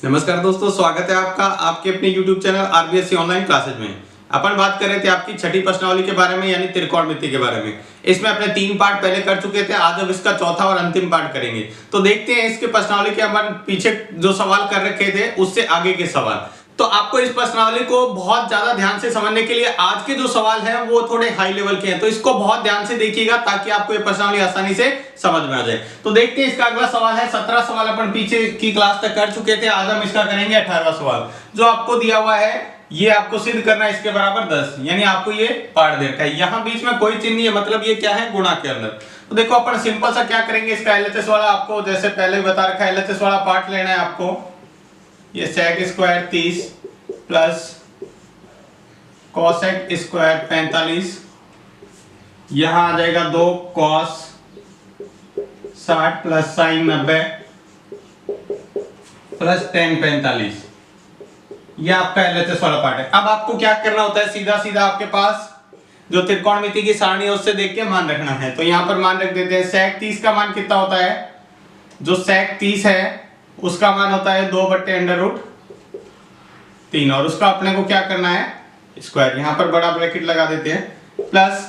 नमस्कार दोस्तों, स्वागत है आपका आपके अपने YouTube channel RBSC online classes में। अपन बात कर रहे थे आपकी छठी प्रश्नावली के बारे में, यानी त्रिकोणमिति के बारे में। इसमें अपने 3 पार्ट पहले कर चुके थे, आज अब इसका चौथा और अंतिम पार्ट करेंगे। तो देखते हैं इसके प्रश्नावली के अपन पीछे जो सवाल कर रखे थे उससे आगे के सवाल। तो आपको इस प्रश्नावली को बहुत ज्यादा ध्यान से समझने के लिए आज के जो सवाल हैं वो थोड़े हाई लेवल के हैं, तो इसको बहुत ध्यान से देखिएगा ताकि आपको ये प्रश्नावली आसानी से समझ में आ जाए। तो देखते हैं इसका अगला सवाल है। 17 सवाल अपन पीछे की क्लास तक कर चुके थे, आज हम इसका करेंगे 18वां सवाल। जो आपको दिया हुआ है ये आपको सिद्ध करना है इसके बराबर 10, यानी आपको ये पार्ट दे रखा है। यहाँ बीच में कोई चिन्ह नहीं है, मतलब ये क्या है, गुणा के अंदर। तो देखो अपन सिंपल सा क्या करेंगे, इसका एलएचएस वाला आपको जैसे पहले बता रखा है, एलएचएस वाला पार्ट लेना है आपको। ये sec square 30 plus cosec square 45, यहां आ जाएगा 2 cos 60 plus sine 90 plus tan 45। यह आपका एलएचएस वाला पार्ट है। अब आपको क्या करना होता है, सीधा सीधा आपके पास जो त्रिकोणमिति की सारणी है उससे देख के मान रखना है। तो यहां पर मान रख देते हैं। सेक 30 का मान कितना होता है, जो सेक 30 है उसका मान होता है 2/√3, और उसका अपने को क्या करना है, स्क्वायर। यहां पर बड़ा ब्रैकेट लगा देते हैं। प्लस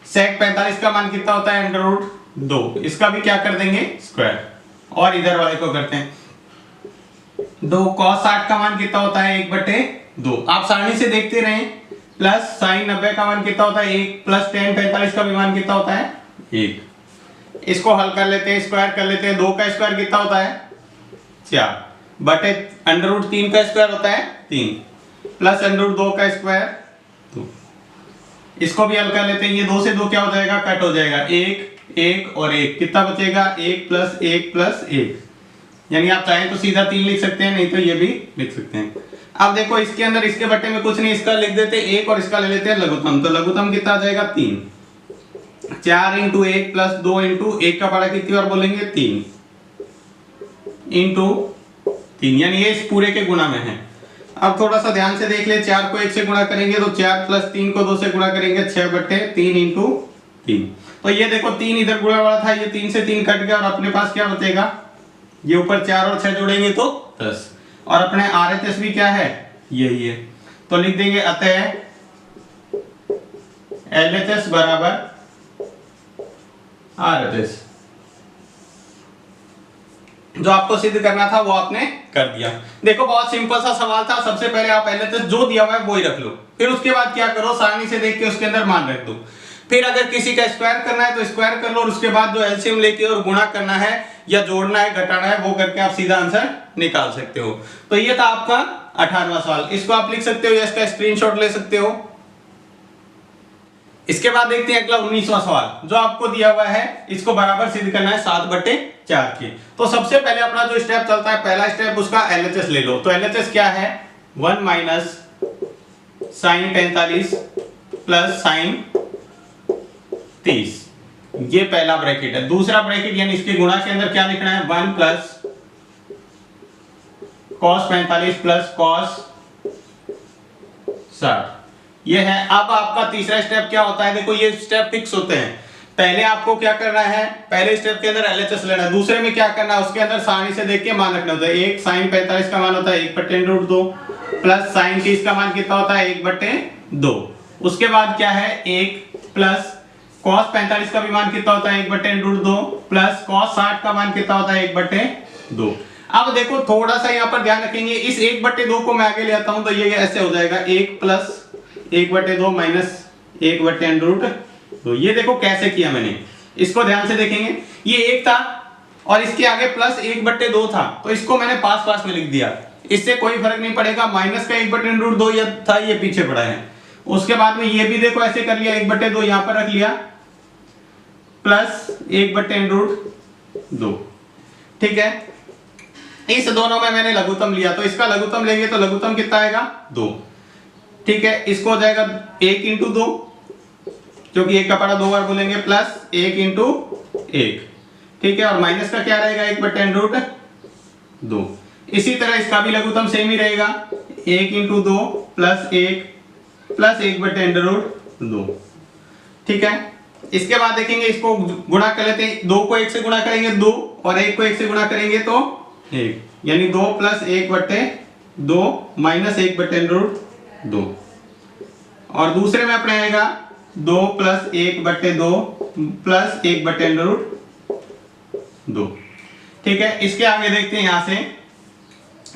सेक 45 का मान कितना होता है, √2, इसका भी क्या कर देंगे, स्क्वायर। और इधर वाले को करते हैं 2 cos 60 का मान कितना होता है, 1/2। आप सारणी से देखते रहें। प्लस साइन 90 का मान कितना होता है, 1, प्लस टेन 45 का भी मान कितना होता है, 1। इसको हल कर लेते हैं, स्क्वायर कर लेते हैं। 2 का स्क्वायर कितना होता है, 4 बटे √3 का स्क्वायर होता है 3, प्लस √2 का स्क्वायर 2। इसको भी हल कर लेते हैं। ये 2 से 2 क्या हो जाएगा, कट हो जाएगा। 1 1 और 1 कितना बचेगा, 1 प्लस 1 प्लस 1। यानी आप चाहें तो सीधा 3 लिख सकते हैं, नहीं तो ये भी लिख सकते हैं। अब देखो इसके अंदर इसके बट्टे में कुछ नहीं, इसका लिख देते 1 और इसका ले लेते हैं लघुत्तम। तो लघुत्तम कितना आ जाएगा, 3। 4 × 1 प्लस 2 × 1 का पारा कितनी बार बोलेंगे, 3 × 3, यानी ये इस पूरे के गुणा में है। अब थोड़ा सा ध्यान से देख ले, 4 को 1 से गुणा करेंगे तो 4 प्लस 3 को 2 से गुणा करेंगे, 6/3 × 3। तो ये देखो 3 इधर गुणा वाला था, ये 3 से 3 कट गया और अपने पास क्या बचेगा, ये ऊपर 4 और 6 जोड़ेंगे तो 10। और अपने आरएचएस भी क्या है, यही है। तो लिख देंगे अतः एलएचएस बराबर आरएचएस। जो आपको सिद्ध करना था वो आपने कर दिया। देखो बहुत सिंपल सा सवाल था। सबसे पहले आप एलएचएस जो दिया हुआ है वो ही रख लो, फिर उसके बाद क्या करो, सारणी से देख के उसके अंदर मान रख दो। फिर अगर किसी का स्क्वायर करना है तो स्क्वायर कर लो, और उसके बाद जो एलसीएम लेके और गुणा करना है या जोड़ना है घटाना है वो करके आप सीधा आंसर निकाल सकते हो। तो ये था आपका 18वां सवाल। इसको आप लिख सकते हो या इसका स्क्रीनशॉट ले सकते हो। इसके बाद देखते हैं अगला 19वां सवाल। जो आपको दिया हुआ है इसको बराबर सिद्ध करना है 7/4 के। तो सबसे पहले अपना जो स्टेप चलता है, पहला स्टेप उसका एलएचएस ले लो। तो एलएचएस क्या है, 1 माइनस साइन 45 प्लस साइन 30, ये पहला ब्रैकेट है। दूसरा ब्रैकेट यानी इसके गुणा के अंदर क्या लिखना है, 1 प्लस cos 45 प्लस cos 60, ये है। अब आपका तीसरा स्टेप क्या होता है, देखो ये स्टेप फिक्स होते हैं। पहले आपको क्या करना है, पहले स्टेप के अंदर एलएचएस लेना है। दूसरे में क्या करना है, उसके अंदर सारणी से देख के मान रखना होता है। एक साइन 45 का मान होता है 1/√2, प्लस साइन 30 का मान कितना होता है, 1/2। उसके बाद क्या है, 1 प्लस cos 45 का भी मान कितना होता है, 1/√2, प्लस cos 60 का मान कितना होता है, 1/2। अब देखो थोड़ा सा यहाँ पर ध्यान रखेंगे, इस 1/2 को मैं आगे ले आता हूं तो ये ऐसे हो जाएगा, 1 प्लस 1/2 माइनस 1/√2। ये देखो कैसे किया मैंने, इसको ध्यान से देखेंगे। ये 1 था और इसके आगे प्लस 1/2 था, तो इसको मैंने पास पास में लिख दिया। इससे कोई फर्क नहीं पड़ेगा। माइनस का 1/√2 ये था, ये पीछे पड़ा है। उसके बाद में ये भी देखो ऐसे कर लिया, 1/2 यहां पर रख लिया, प्लस 1/√2। ठीक है, इस दोनों में मैंने लघुत्तम लिया, तो इसका लघुत्तम लेंगे तो लघुत्तम कितना आएगा, 2। ठीक है, इसको हो जाएगा 1 × 2, क्योंकि 1 का पारा 2 बार बोलेंगे, प्लस 1 × 1। ठीक है, और माइनस का क्या रहेगा, 1/√2। इसी तरह इसका भी लघुत्तम सेम ही रहेगा, 1 × 2 प्लस 1 प्लस 1/√2। ठीक है, इसके बाद देखेंगे इसको गुणा कर लेते हैं। 2 को 1 से गुणा करेंगे 2, और 1 को 1 से गुणा करेंगे तो 1। यानी 2 प्लस 1/2 माइनस 1/√2। और दूसरे में अपने आएगा 2 प्लस 1/2 प्लस 1/√2। ठीक है, इसके आगे देखते हैं यहां से।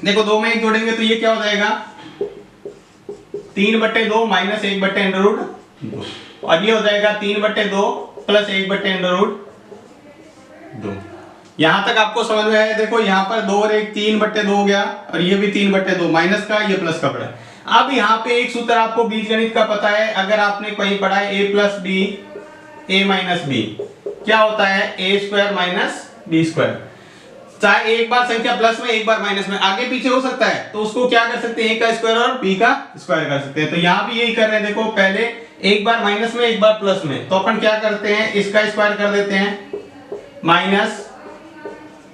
देखो 2 में 1 जोड़ेंगे तो ये क्या हो जाएगा 3/2 माइनस 1/√2 और ये हो जाएगा 3/2 प्लस 1/√2। यहां तक आपको समझ में आया। देखो यहां पर 2 और 1 3/2 हो गया और ये भी 3/2 माइनस का ये प्लस का पड़ा। अब यहाँ पे एक सूत्र आपको बीजगणित का पता है, अगर आपने कहीं पढ़ा है a plus b a minus b क्या होता है a² माइनस b²। चाहे एक बार संख्या प्लस में एक बार माइनस में आगे पीछे हो सकता है तो उसको क्या कर सकते हैं a का स्क्वायर और b का स्क्वायर कर सकते हैं। तो यहाँ भी यही कर रहे हैं। देखो पहले एक बार माइनस में एक बार प्लस में, तो अपन क्या करते हैं इसका स्क्वायर कर देते हैं माइनस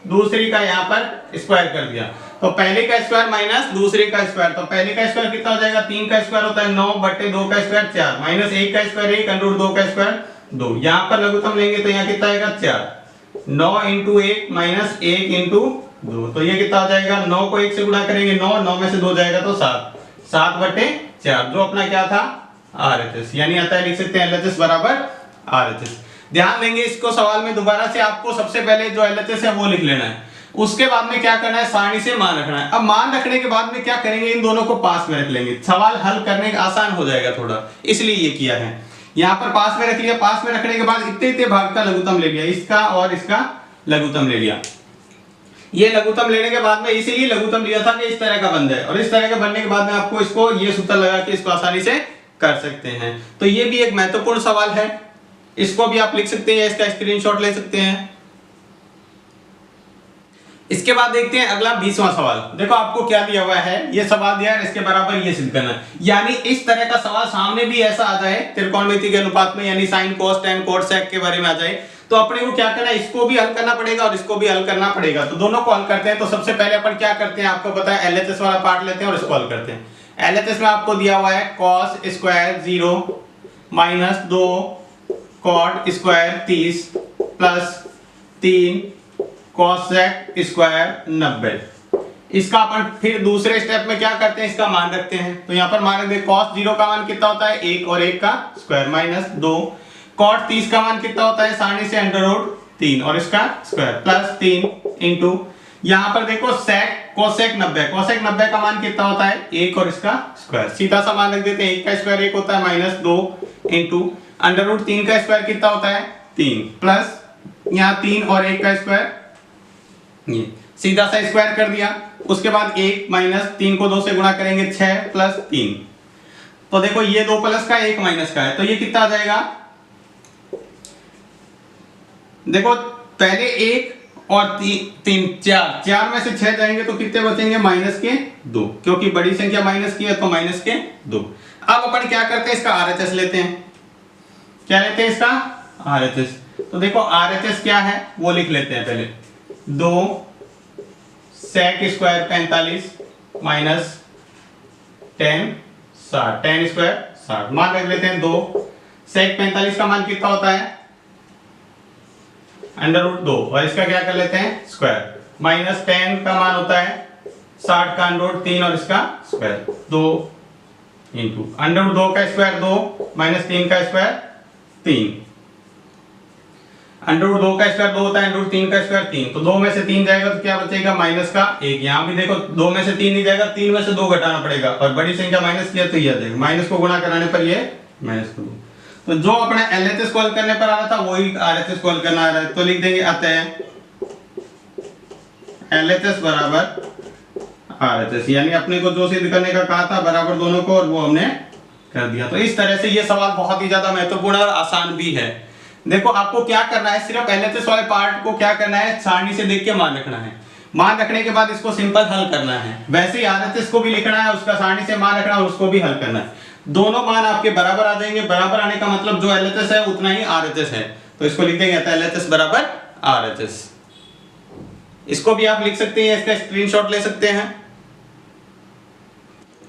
दूसरी का यहाँ पर स्क्वायर कर दिया। तो पहले का स्क्वायर माइनस दूसरे का स्क्वायर, तो पहले का स्क्वायर कितना हो जाएगा 3 का स्क्वायर होता है 9/2 का स्क्वायर 4 माइनस 1 का स्क्वायर 1 √2 का स्क्वायर 2। यहाँ पर लघुत्तम लेंगे तो यहाँ कितना आएगा 4। 9 × 1 माइनस 1 × 2, तो ये कितना हो जाएगा 9 को 1 से गुणा करेंगे 9 में से 2 जाएगा तो 7 7/4 जो अपना क्या था RHS। यानी आता है लिख सकते हैं LHS बराबर RHS। ध्यान देंगे इसको सवाल में दोबारा से आपको सबसे पहले जो LHS है वो लिख लेना है, उसके बाद में क्या करना है सारणी से मान रखना है। अब मान रखने के बाद में क्या करेंगे इन दोनों को पास में रख लेंगे, सवाल हल करने का आसान हो जाएगा थोड़ा, इसलिए ये किया है। यहाँ पर पास में रख लिया, पास में रखने के बाद इतने भाग का लघुत्तम ले लिया, इसका और इसका लघुत्तम ले लिया। ये लघुत्तम लेने के बाद में इसीलिए लघुत्तम लिया था कि इस तरह का बन जाए, और इस तरह का बनने के बाद में आपको इसको ये सूत्र लगा के इसको आसानी से कर सकते हैं। तो ये भी एक महत्वपूर्ण सवाल है, इसको भी आप लिख सकते हैं, इसका स्क्रीनशॉट ले सकते हैं। इसके बाद देखते हैं अगला 20वां सवाल। देखो आपको क्या दिया हुआ है, ये सवाल दिया है इसके बराबर ये सिद्ध करना है। यानी इस तरह का सवाल सामने भी ऐसा आ जाए त्रिकोणमिति के अनुपात में, यानी sine cos tan cot sec के बारे में आ जाए, तो अपने को क्या करना है इसको भी हल करना पड़ेगा और इसको भी हल करना पड़ेगा। तो दोनों को हल करते हैं। तो सबसे पहले अपन क्या करते हैं आपको पता है LHS वाला पार्ट लेते हैं और इसको हल करते हैं। LHS में आपको दिया हुआ है cos square 0 minus 2 cot square 30 plus 3 cosec square 90। इसका अपन फिर दूसरे स्टेप में क्या करते हैं इसका मान रखते हैं। तो यहाँ पर मान रख दे cos 0 का मान कितना होता है 1 और 1 का स्क्वायर माइनस 2 cot 30 का मान कितना होता है सारणी से √3 और इसका स्क्वायर प्लस 3 इंटू यहाँ पर देखो sec cosec 90 का मान कितना होता है 1 और इसका स्क्वायर। सीधा सा मान रख देते हैं 1 का स्क्वायर 1 होता है माइनस 2 इंटू √3 का स्क्वायर कितना होता है 3 प्लस यहाँ 3 और 1 का स्क्वायर, ये सीधा सा स्क्वायर कर दिया। उसके बाद 1 माइनस 3 को 2 से गुणा करेंगे 6 प्लस 3। तो देखो ये 2 प्लस का 1 माइनस का है, तो ये कितना आ जाएगा। देखो पहले 1 और 3 4 में से 6 जाएंगे तो कितने बचेंगे माइनस के 2, क्योंकि बड़ी संख्या माइनस की है तो माइनस के 2। अब अपन क्या करते हैं इसका RHS लेते हैं। क्या लेते हैं इसका RHS। तो देखो RHS क्या है वो लिख लेते हैं पहले। 2 sec स्क्वायर 45 माइनस 10 60 10 स्क्वायर 60 मान रख लेते हैं 2 sec 45 का मान कितना होता है √2 और इसका क्या कर लेते हैं स्क्वायर माइनस 10 का मान होता है 60 का √3 और इसका स्क्वायर 2 इंटू √2 का स्क्वायर 2 माइनस 3 का स्क्वायर 3 √2 का स्क्वायर 2 होता है √3 का स्क्वायर 3। तो 2 में से 3 जाएगा तो क्या बचेगा माइनस का 1। यहाँ भी देखो 2 में से 3 नहीं जाएगा, 3 में से 2 घटाना पड़ेगा और बड़ी संख्या माइनस किया तो ये आ जाएगा, माइनस को गुणा कराने पर ये माइनस को 2। तो जो अपना LHS को हल करने पर आ रहा था वही RHS को हल करना आ रहा है। तो लिख देंगे आता है LHS बराबर RHS, यानी अपने को जो सिद्ध करने का कहा था बराबर दोनों को और वो हमने कर दिया। तो इस तरह से ये सवाल बहुत ही ज्यादा महत्वपूर्ण और आसान भी है। देखो आपको क्या करना है, सिर्फ LHS वाले पार्ट को क्या करना है सारणी से देख के मान रखना है। मान रखने के बाद इसको सिंपल हल करना है। वैसे ही RHS को भी लिखना है, उसका सारणी से मान रखना है और उसको भी हल करना है। दोनों मान आपके बराबर आ जाएंगे। बराबर आने का मतलब जो LHS है उतना ही RHS है, तो इसको लिख देंगे LHS बराबर RHS। इसको भी आप लिख सकते हैं, इसका स्क्रीनशॉट ले सकते हैं।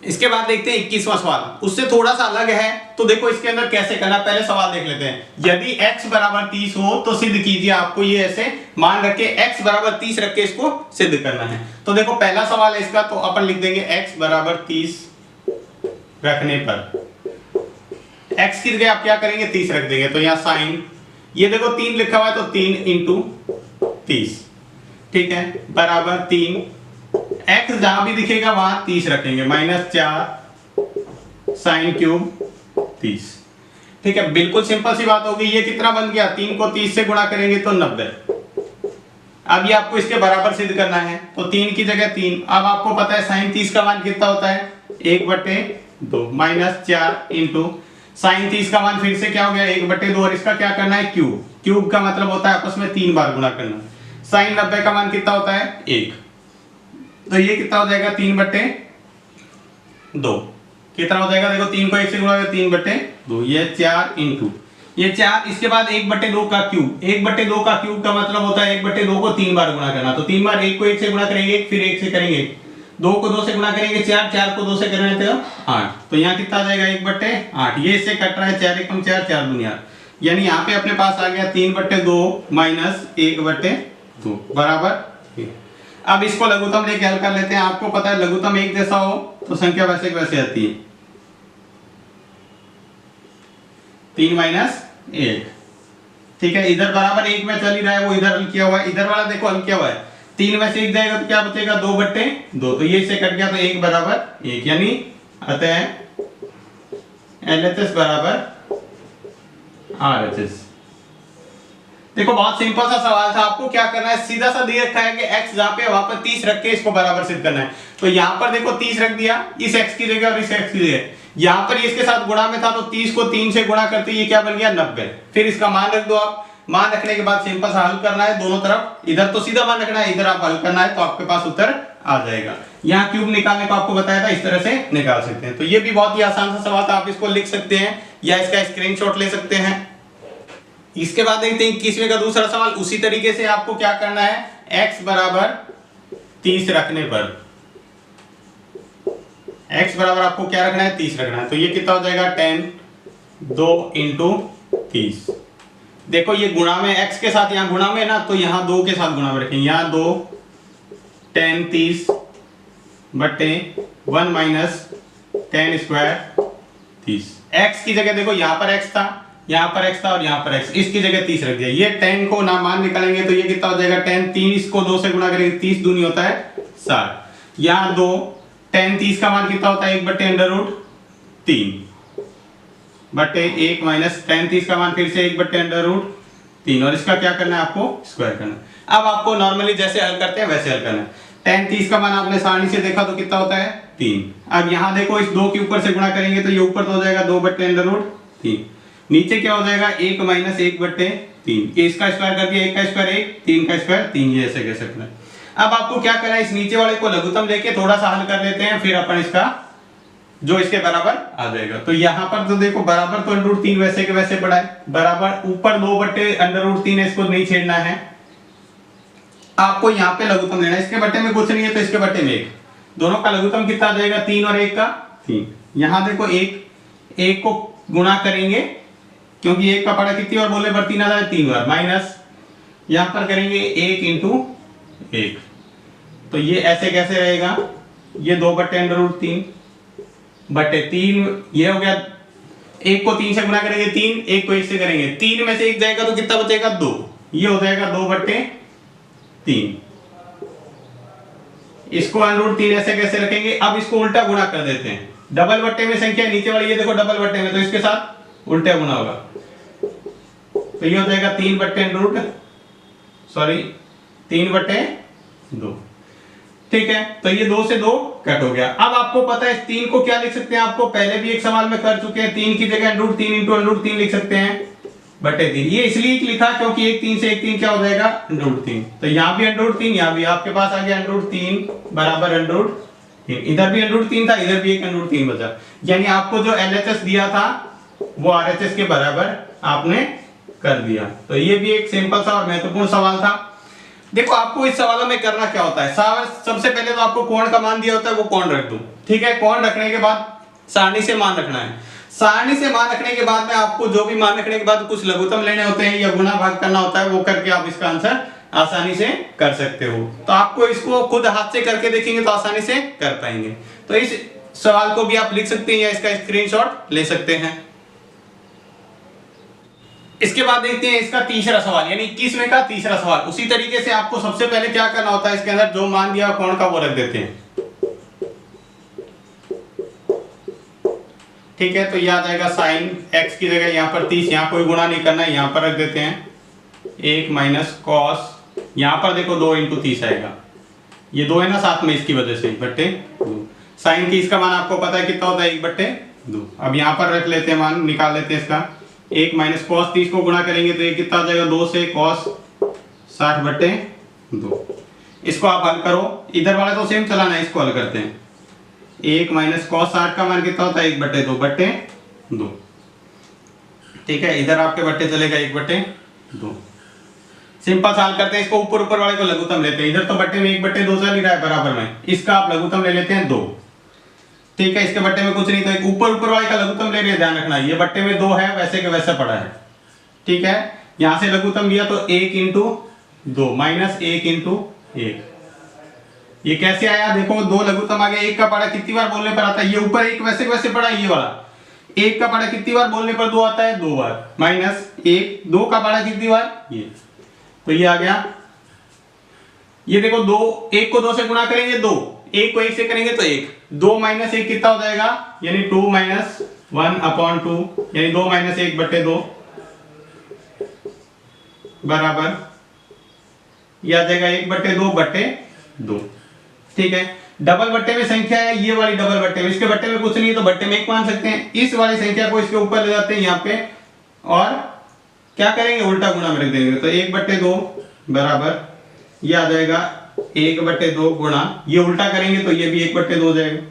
इसके बाद देखते हैं 21वां सवाल, उससे थोड़ा सा अलग है। तो देखो इसके अंदर कैसे करना, पहले सवाल देख लेते हैं। यदि x बराबर 30 हो तो सिद्ध कीजिए। आपको ये ऐसे मान रख के x बराबर 30 रख के इसको सिद्ध करना है। तो देखो पहला सवाल है इसका, तो अपन लिख देंगे x बराबर 30 रखने पर x की जगह आप क्या करेंगे 30 रख देंगे। तो यहाँ साइन, ये देखो 3 लिखा हुआ है तो 3 इंटू 30, ठीक है, बराबर 3, x जहां भी दिखेगा वहां 30 रखेंगे, -4 साइन क्यूब 30, ठीक है। बिल्कुल सिंपल सी बात होगी। ये कितना बन गया, 3 को 30 से गुणा करेंगे तो 90। अब ये आपको इसके बराबर सिद्ध करना है, तो 3 की जगह 3। अब आपको पता है साइन 30 का मान कितना होता है, 1/2, -4 इंटू साइन 30 का मान फिर से क्या हो गया 1/2, और इसका क्या करना है क्यूब। क्यूब का मतलब होता है आपस में 3 बार गुणा करना। साइन 90 का मान कितना होता है 1, तो ये कितना हो जाएगा 3/2, कितना हो जाएगा देखो 3 को 1 से गुणा करें 3/2, ये 4 इंटू ये 4, इसके बाद 1/2 का क्यूब। 1/2 का क्यूब का मतलब होता है 1/2 को 3 बार गुणा करना। तो 3 बार 1 को 1 से गुणा करेंगे 1, फिर 1 से करेंगे 2 को 2 से गुणा करेंगे 4, 4 को 2 से करेंगे तो 8। तो यहाँ कितना आ जाएगा 1/8, ये इससे कट रहा है 4 × 4 4 दूनी 8, यानी यहाँ पे अपने पास आ गया 3/2 माइनस 1/2 बराबर। अब इसको लघुत्तम लेके हल कर लेते हैं। आपको पता है लघुत्तम एक जैसा हो तो संख्या वैसे की वैसे आती है, 3 - 1, ठीक है। इधर बराबर 1 में चल ही रहा है, वो इधर हल किया हुआ है, इधर वाला देखो हल किया हुआ है। 3 में से 1 जाएगा तो क्या बचेगा 2/2, तो ये इससे कट गया तो 1 बराबर 1, यानी अतः LHS बराबर RHS। देखो बहुत सिंपल सा सवाल था। आपको क्या करना है, सीधा सा दे रखा है कि x जहां पे वहां पर 30 रख के इसको बराबर सिद्ध करना है। तो यहां पर देखो 30 रख दिया इस x की जगह और इस x की जगह, यहां पर इसके साथ गुणा में था तो 30 को 3 से गुणा करते ये क्या बन गया 90। फिर इसका मान रख दो आप, मान रखने के बाद सिंपल सा हल करना है दोनों तरफ। इधर तो सीधा मान रखना है, इधर आप हल करना है, तो आपके पास उत्तर आ जाएगा। यहाँ क्यूब निकालने को आपको बताया था, इस तरह से निकाल सकते हैं। तो ये भी बहुत ही आसान सा सवाल था, आप इसको लिख सकते हैं या इसका स्क्रीनशॉट ले सकते हैं। इसके बाद देखते हैं 21वें का दूसरा सवाल। उसी तरीके से आपको क्या करना है, x बराबर 30 रखने पर, x बराबर आपको क्या रखना है 30 रखना है। तो ये कितना हो जाएगा 10, 2 × 30। देखो ये गुणा में x के साथ यहाँ गुणा में ना, तो यहाँ 2 के साथ गुणा में रखेंगे। यहाँ 2 10 30 बटे 1 माइनस 10 स्क्वायर 30। x की जगह देखो यहाँ पर x था, यहाँ पर x था और यहाँ पर x, इसकी जगह 30 रख दिया। ये 10 को ना मान निकालेंगे तो ये कितना हो जाएगा 10, 3 इसको 2 से गुणा करेंगे 30 दूनी होता है 60। यहाँ 2 10 30 का मान कितना होता है 1/√3 बटे 1 माइनस 10 30 का मान फिर से 1/√3, और इसका क्या करना है आपको स्क्वायर करना है। अब आपको नॉर्मली जैसे हल करते हैं वैसे हल करना है। 10 30 का मान आपने सारणी से देखा तो कितना होता है 3। अब यहाँ देखो इस 2 के ऊपर से गुणा करेंगे तो ये ऊपर तो हो जाएगा 2/√3, नीचे क्या हो जाएगा 1 माइनस 1/3। इसका स्क्वायर कर दिया, 1 का स्क्वायर 1, 3 का स्क्वायर 3, ये ऐसे कह सकते हैं। अब आपको क्या करना है, इस नीचे वाले को लघुत्तम लेके थोड़ा सा हल कर लेते हैं, फिर अपन इसका जो इसके बराबर आ जाएगा। तो यहाँ पर तो देखो बराबर तो √3 वैसे के वैसे पड़ा है, बराबर ऊपर 2/√3 है, इसको नहीं छेड़ना है। आपको यहाँ पे लघुत्तम लेना है, इसके बट्टे में कुछ नहीं है तो इसके बट्टे में 1, दोनों का लघुत्तम कितना आ जाएगा 3 और 1 का 3। यहाँ देखो 1 को गुणा करेंगे क्योंकि 1 का पड़ा कितनी बार बोले पर 3 आ जाए 3 बार, माइनस यहाँ पर करेंगे 1 × 1, तो ये ऐसे कैसे रहेगा, ये 2/√3 बटे 3, ये हो गया 1 को 3 से गुणा करेंगे 3, 1 को 1 से करेंगे 3 में से 1 जाएगा तो कितना बचेगा 2, ये हो जाएगा 2/3। इसको √3 ऐसे कैसे रखेंगे, अब इसको उल्टा गुणा कर देते हैं। डबल बट्टे में संख्या नीचे वाली, ये देखो डबल बट्टे में, तो इसके साथ उल्टा गुणा होगा, तो ये हो जाएगा 3/2, ठीक है। तो ये 2 से 2 कट हो गया। अब आपको पता है इस 3 को क्या लिख सकते हैं, आपको पहले भी एक सवाल में कर चुके हैं, 3 की जगह √3 × √3 लिख सकते हैं बटे 3। ये इसलिए लिखा क्योंकि 1 3 से 1 3 क्या हो जाएगा √3, तो यहाँ भी √3, यहाँ भी आपके पास आ गया √3 बराबर √3, इधर भी √3 था, इधर भी एक √3 बचा, यानी आपको जो LHS दिया था वो RHS के बराबर आपने कर दिया। तो ये भी एक सिंपल सा और महत्वपूर्ण सवाल था। देखो आपको इस सवालों में करना क्या होता है, सबसे पहले तो आपको कोण का मान दिया होता है, वो कोण रख दो, ठीक है। कोण रखने के बाद सारणी से मान रखना है। सारणी से मान रखने के बाद में आपको जो भी मान रखने के बाद कुछ लघुत्तम लेने होते हैं या गुणा भाग करना होता है, वो करके आप इसका आंसर आसानी से कर सकते हो। तो आपको इसको खुद हाथ से करके देखेंगे तो आसानी से कर पाएंगे। तो इस सवाल को भी आप लिख सकते हैं या इसका स्क्रीनशॉट ले सकते हैं। इसके बाद देखते हैं इसका तीसरा सवाल, यानी 21वें का तीसरा सवाल। उसी तरीके से आपको सबसे पहले क्या करना होता है, इसके अंदर जो मान दिया कोण का वो रख देते हैं, ठीक है। तो यह आ जाएगा साइन x की जगह यहाँ पर 30, यहाँ कोई गुणा नहीं करना है, यहाँ पर रख देते हैं 1 माइनस कॉस, यहाँ पर देखो 2 इंटू 30 आएगा, ये 2 है ना साथ में, इसकी वजह से 1/2। साइन 30 का मान आपको पता है कितना होता है, 1/2। अब यहाँ पर रख लेते हैं मान, निकाल लेते हैं इसका। 1 माइनस कॉस 30 को गुणा करेंगे तो ये कितना आ जाएगा, 2 से कॉस 60/2। इसको आप हल करो, इधर वाला तो सेम चलाना है, इसको हल करते हैं। 1 माइनस कॉस 60 का मान कितना होता है, 1/2, ठीक है। इधर आपके बट्टे चलेगा 1/2। सिंपल सॉल्व करते हैं इसको, ऊपर ऊपर वाले को लघुत्तम लेते हैं। इधर तो बट्टे में 1/2 चल ही रहा है बराबर में, इसका आप लघुत्तम ले लेते हैं 2, ठीक है। इसके बट्टे में कुछ नहीं, तो एक ऊपर वाले का लघुत्तम ले रहे हैं, ध्यान रखना। ये बट्टे में 2 है, वैसे के वैसे पड़ा है, ठीक है। यहां से लघुत्तम लिया तो 1 इंटू 2 माइनस 1 इंटू 1। ये कैसे आया, देखो 2 लघुत्तम आ गया। 1 का पारा कितनी बार बोलने पर आता है, ये ऊपर 1 वैसे के वैसे पड़ा है, ये वाला 1 का पारा कितनी बार बोलने पर 2 आता है, 2 बार, माइनस 1 2 का पारा कितनी बार, ये। तो ये आ गया, ये देखो 2 1 को 2 से गुणा करेंगे 2, 1 को 1 से करेंगे तो 1, 2 माइनस 1 कितना हो जाएगा, यानी 2 माइनस 1/2, यानी 2 माइनस 1/2 बराबर, ये आ जाएगा 1/2/2, ठीक है। डबल बट्टे में संख्या है, ये वाली डबल बट्टे में, इसके बट्टे में कुछ नहीं है तो बट्टे में 1 मान सकते हैं। इस वाली संख्या को इसके ऊपर ले जाते हैं यहाँ पे, और क्या करेंगे, उल्टा गुणा में रख देंगे। तो 1/2 बराबर, ये आ जाएगा 1/2 गुणा, ये उल्टा करेंगे तो ये भी 1/2 हो जाएगा।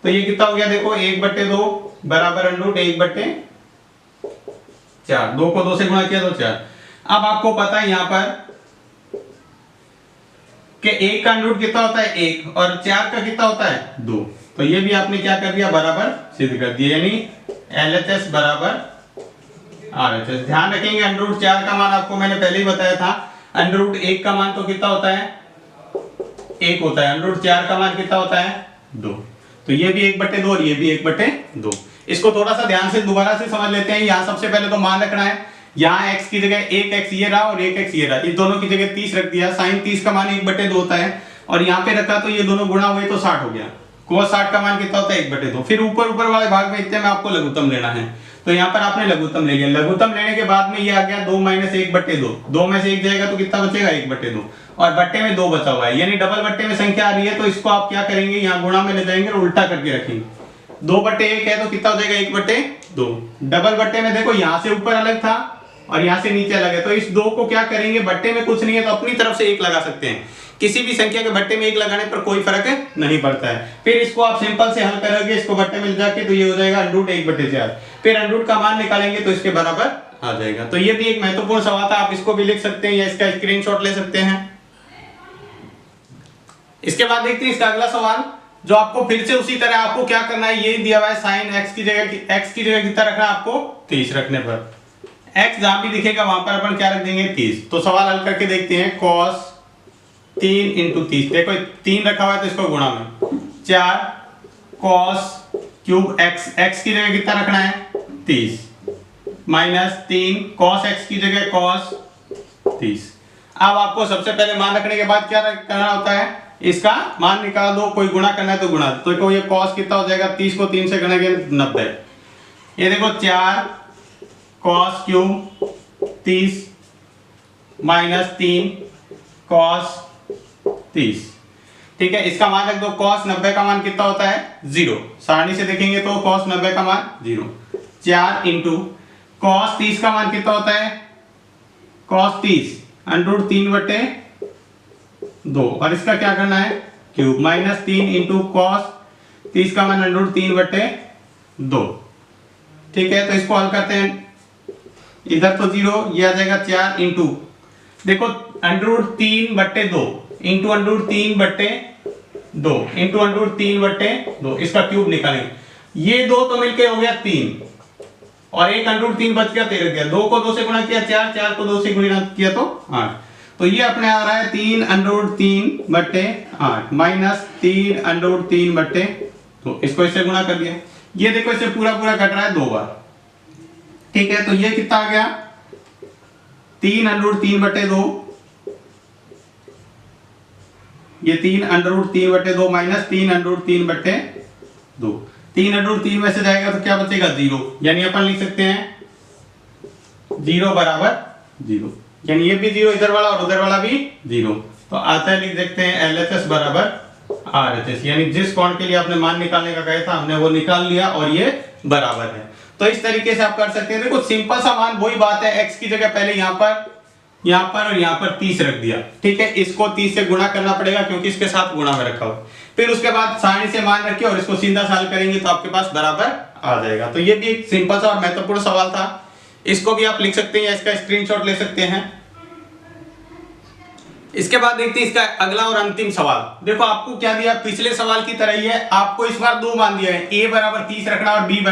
तो ये कितना हो गया, देखो 1/2 बराबर √1/4, 2 को 2 से गुणा किया तो 4। अब आपको पता है यहाँ पर कि 1 का अंडर रूट कितना होता है, 1, और 4 का कितना होता है, 2। तो ये भी आपने क्या कर दिया, बराबर सिद्ध कर दिया, यानी LHS बराबर RHS। ध्यान रखेंगे अंडर रूट 4 का मान आपको मैंने पहले ही बताया था, अंडर रूट 1 का मान तो कितना होता है, 1 होता है, अंडर रूट 4 का मान कितना होता है, 2। तो ये भी 1/2 और ये भी 1/2। इसको थोड़ा सा ध्यान से दोबारा से समझ लेते हैं। यहाँ सबसे पहले तो मान रखना है, यहाँ x की जगह 1x ये रहा और 1x ये रहा, इस दोनों की जगह 30 रख दिया। साइन 30 का मान 1/2 होता है, और यहाँ पे रखा तो ये दोनों गुणा हुए तो 60 हो गया। cos 60 का मान कितना होता है, 1/2। फिर ऊपर वाले भाग में इतने में आपको लघुत्तम लेना है, तो यहाँ पर आपने लघुत्तम ले लिया। लघुत्तम लेने के बाद में ये आ गया 2 माइनस 1/2, 2 में से 1 जाएगा तो कितना बचेगा, 1/2, और बट्टे में 2 बचा हुआ है, यानी डबल बट्टे में संख्या आ रही है। तो इसको आप क्या करेंगे, यहाँ गुणा में ले जाएंगे और उल्टा करके रखेंगे। 2/1 है तो कितना हो जाएगा, 1/2। डबल बट्टे में देखो यहाँ से ऊपर अलग था और यहाँ से नीचे अलग है, तो इस 2 को क्या करेंगे, बट्टे में कुछ नहीं है तो अपनी तरफ से 1 लगा सकते हैं। किसी भी संख्या के बट्टे में 1 लगाने पर कोई फर्क नहीं पड़ता है। फिर इसको आप सिंपल से हल करोगे, इसको बट्टे में ले जाके, तो ये हो जाएगा √1/4। फिर √1 का मान निकालेंगे तो इसके बराबर आ जाएगा। तो ये भी एक महत्वपूर्ण सवाल था, आप इसको भी लिख सकते हैं या इसका स्क्रीनशॉट ले सकते हैं। इसके बाद देखते हैं इसका अगला सवाल, जो आपको फिर से उसी तरह आपको क्या करना है, ये दिया हुआ है साइन x की जगह कितना रखना है आपको, 30 रखने पर x जहां भी दिखेगा वहां पर अपन क्या रख देंगे, 30। तो सवाल हल करके देखते हैं। cos 3 × 30, देखो 3 रखा हुआ है तो इसको गुणा में 4 cos क्यूब x की जगह कितना रखना है, 30, माइनस 3 cos x की जगह cos 30। अब आपको सबसे पहले मान रखने के बाद क्या करना होता है, इसका मान निकाल दो, कोई गुणा करना है तो गुणा। तो देखो ये cos कितना हो जाएगा, 30 को 3 से गुणा किया 90। ये देखो 4 cos क्यूब 30 माइनस 3 cos 30, ठीक है। इसका मान रख दो, cos 90 का मान कितना होता है, 0। सारणी से देखेंगे तो cos 90 का मान 0। 4 इंटू cos 30 का मान कितना होता है, cos 30 √3/2, और इसका क्या करना है, क्यूब, माइनस 3 इंटू cos 30 का मान √3/2, ठीक है। तो इसको हल करते हैं, इधर तो 0, ये आ जाएगा 4 इंटू देखो √3/2 इंटू √3/2 इंटू √3/2 इसका क्यूब निकालेंगे। ये 2 तो मिलके हो गया 3 और एक √3 बच गया 13 गया। 2 को 2 से गुणा किया 4, 4 को 2 से गुणा किया तो 8। तो ये अपने आ रहा है 3√3/8 माइनस 3√3/2। इसको इससे गुणा कर दिया। ये देखो इसे पूरा पूरा कट रहा है 2 बार। ठीक है, तो ये कितना आ गया 3√3/2। ये 3√3/2 माइनस 3√3/2। 3√3 में से जाएगा तो क्या बचेगा 0, यानी अपन लिख सकते हैं 0 बराबर 0, यानी ये भी 0 इधर वाला और उधर वाला भी 0। तो आता है लिख सकते हैं LHS बराबर RHS, यानी जिस कोण के लिए आपने मान निकालने का कहा था हमने वो निकाल लिया और ये बराबर है। तो इस तरीके से आप कर सकते हैं। देखो सिंपल सा मान वही बात है, x की जगह पहले यहाँ पर और यहाँ पर 30 रख दिया। ठीक है, इसको 30 से गुणा करना पड़ेगा क्योंकि इसके साथ गुणा में रखा हुआ। फिर उसके बाद सारणी से मान रखिए और इसको सीधा सॉल्व करेंगे तो आपके पास बराबर आ जाएगा। तो ये भी एक सिंपल सा और महत्वपूर्ण सवाल था, इसको भी आप लिख सकते हैं, इसका स्क्रीनशॉट ले सकते हैं। इसके बाद देखते हैं इसका अगला और अंतिम सवाल। देखो आपको क्या दिया, पिछले सवाल की तरह ही है, आपको इस बार 2 मान दिया है, a बराबर 30 रखना और a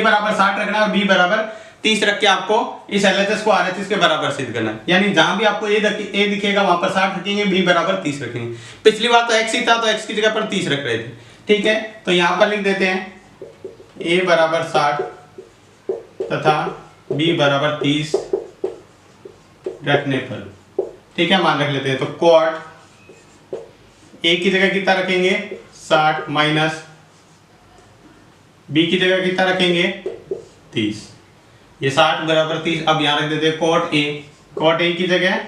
बराबर 60 रखना और b बराबर 30 रख के आपको इस LHS को RHS के बराबर सिद्ध करना है। यानी जहां भी आपको a दिखेगा वहां पर 60 रखेंगे, b बराबर 30 रखेंगे। पिछली बार तो x ही था तो x की जगह पर 30 रख रहे थे। ठीक है, तो यहां पर लिख देते हैं a बराबर 60 तथा b बराबर 30 रखने पर, ठीक है, मान रख लेते हैं। तो क्वाड a की जगह कितना रखेंगे 60 माइनस b की जगह कितना रखेंगे 30, ये 60 बराबर 30। अब यहां रख देते हैं कॉट a की जगह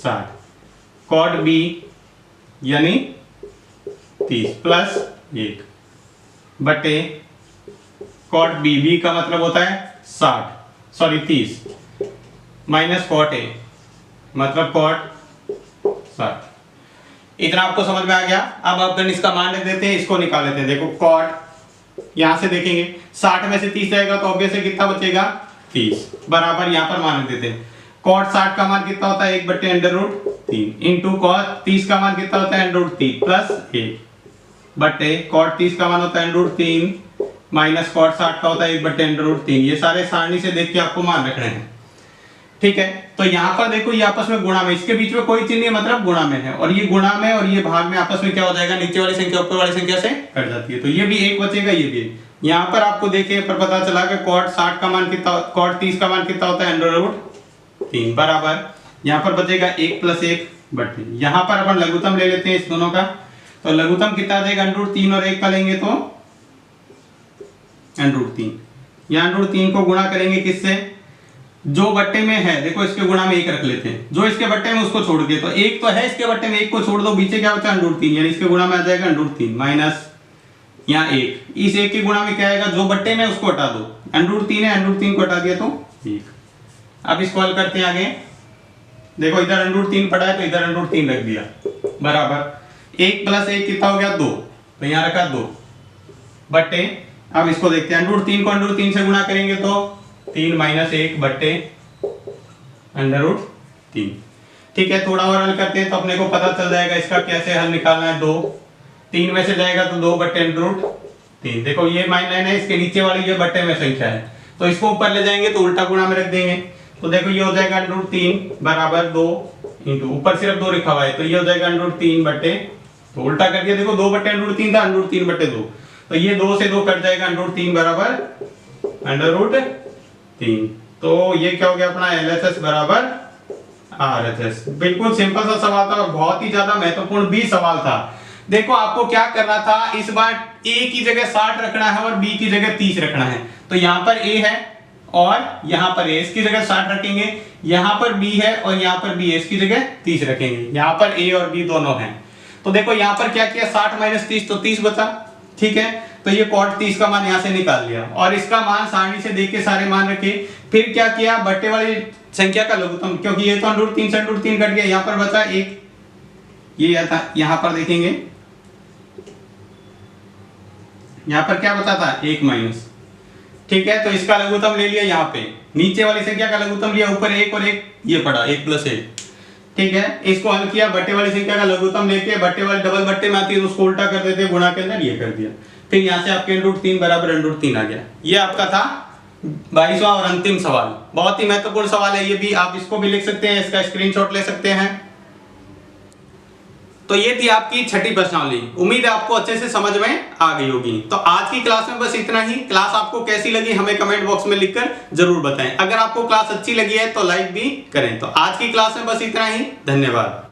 60, कॉट b यानी 30 प्लस 1 बटे कॉट b का मतलब होता है 30 माइनस कॉट a मतलब कॉट 60। इतना आपको समझ में आ गया। अब अपन इसका मान रख देते हैं, इसको निकाल लेते हैं। देखो कॉट यहां से देखेंगे 60 में से 30 जाएगा तो ऑब्वियसली कितना बचेगा 30 बराबर यहां पर मान रख देते हैं। कॉट 60 का मान कितना होता है 1/√3 इंटू कॉट 30 का मान कितना होता है √3 प्लस 1 बटे कॉट 30 का मान होता है √3 माइनस कॉट 60 का होता है 1/√3। ये सारे सारणी से देख के आपको मान रखने हैं। ठीक है, तो यहाँ पर देखो ये आपस में गुणा में, इसके बीच में कोई चिन्ह नहीं, मतलब गुणा में है, और ये गुणा में और ये भाग में आपस में क्या हो जाएगा, नीचे वाली संख्या ऊपर वाली संख्या से कट जाती है। तो ये भी 1 बचेगा, ये भी 1। यहाँ पर आपको देखिए पर पता चला कि कॉट 60 का मान कितना, कॉट 30 का मान कितना होता है √3 बराबर यहाँ पर बचेगा 1 प्लस 1 बटे, यहाँ पर अपन लघुत्तम ले लेते हैं इस दोनों का। तो लघुत्तम कितना देगा √3 और 1 का लेंगे तो √3। यहाँ √3 को गुणा करेंगे किससे, जो बट्टे में है, देखो इसके गुणा में 1 रख लेते हैं, जो इसके बट्टे में उसको छोड़ के, तो 1 तो है इसके बट्टे में, 1 को छोड़ दो, पीछे क्या बचा √3, यानी इसके गुणा में आ जाएगा √3 माइनस यहाँ 1, इस 1 के गुणा में क्या आएगा, जो बट्टे में उसको हटा दो, √3 है, √3 को हटा दिया तो 1। अब इसको हल करते हैं आगे। देखो इधर √3 पड़ा है तो इधर √3 रख दिया बराबर 1 प्लस 1 कितना हो गया 2, तो यहाँ रखा 2 बट्टे। अब इसको देखते हैं, √3 को √3 से गुणा करेंगे तो 3 माइनस 1 बट्टे √3। ठीक है, थोड़ा और हल करते हैं तो अपने को पता चल जाएगा इसका कैसे हल निकालना है। 2 3 में से जाएगा तो 2 बट्टे √3। देखो ये माइनस है, इसके नीचे वाली ये बट्टे में संख्या है, तो इसको ऊपर ले जाएंगे तो उल्टा गुणा में रख देंगे। तो देखो ये हो जाएगा √3 बराबर 2 इंटू, ऊपर सिर्फ 2 लिखा हुआ है, तो ये हो जाएगा √3 बट्टे, तो उल्टा कर दिया, देखो 2 बट्टे √3 था, √3 बट्टे 2, तो ये 2 से 2 कट जाएगा, √3 बराबर √3। तो ये क्या हो गया अपना LHS बराबर RHS। बिल्कुल सिंपल सा सवाल था और बहुत ही ज्यादा महत्वपूर्ण भी सवाल था। देखो आपको क्या करना था, इस बार A की जगह 60 रखना है और B की जगह 30 रखना है। तो यहाँ पर A है और यहाँ पर A, इसकी जगह 60 रखेंगे, यहाँ पर B है और यहाँ पर B है, इसकी जगह 30 रखेंगे। यहाँ पर A और B दोनों हैं। तो देखो यहाँ पर क्या किया, 60 माइनस 30 तो 30 बचा। ठीक है, तो ये कॉट 30 का मान यहाँ से निकाल लिया और इसका मान सारणी से देख के सारे मान रखे। फिर क्या किया, बट्टे वाली संख्या का लघुत्तम, क्योंकि ये तो √3 से √3 कट गया, यहाँ पर बचा 1, ये था, यहाँ पर देखेंगे यहाँ पर क्या बचा था 1 माइनस। ठीक है, तो इसका लघुत्तम ले लिया, यहाँ पे नीचे वाली संख्या का लघुत्तम लिया, ऊपर 1 और 1 ये पड़ा 1 प्लस 1, ठीक है, इसको हल किया, बट्टे वाली संख्या का लघुत्तम लेके बट्टे वाली डबल बट्टे में आती है तो उसको उल्टा कर देते, गुणा के अंदर ये कर दिया, फिर यहाँ से आपके √3 बराबर √3 आ गया। ये आपका था 22वां और अंतिम सवाल। बहुत ही महत्वपूर्ण सवाल है ये भी, आप इसको भी लिख सकते हैं, इसका स्क्रीनशॉट ले सकते हैं। तो ये थी आपकी छठी प्रश्नावली। उम्मीद है आपको अच्छे से समझ में आ गई होगी। तो आज की क्लास में बस इतना ही। क्लास आपको कैसी लगी हमें कमेंट बॉक्स में लिखकर जरूर बताएं। अगर आपको क्लास अच्छी लगी है तो लाइक भी करें। तो आज की क्लास में बस इतना ही। धन्यवाद।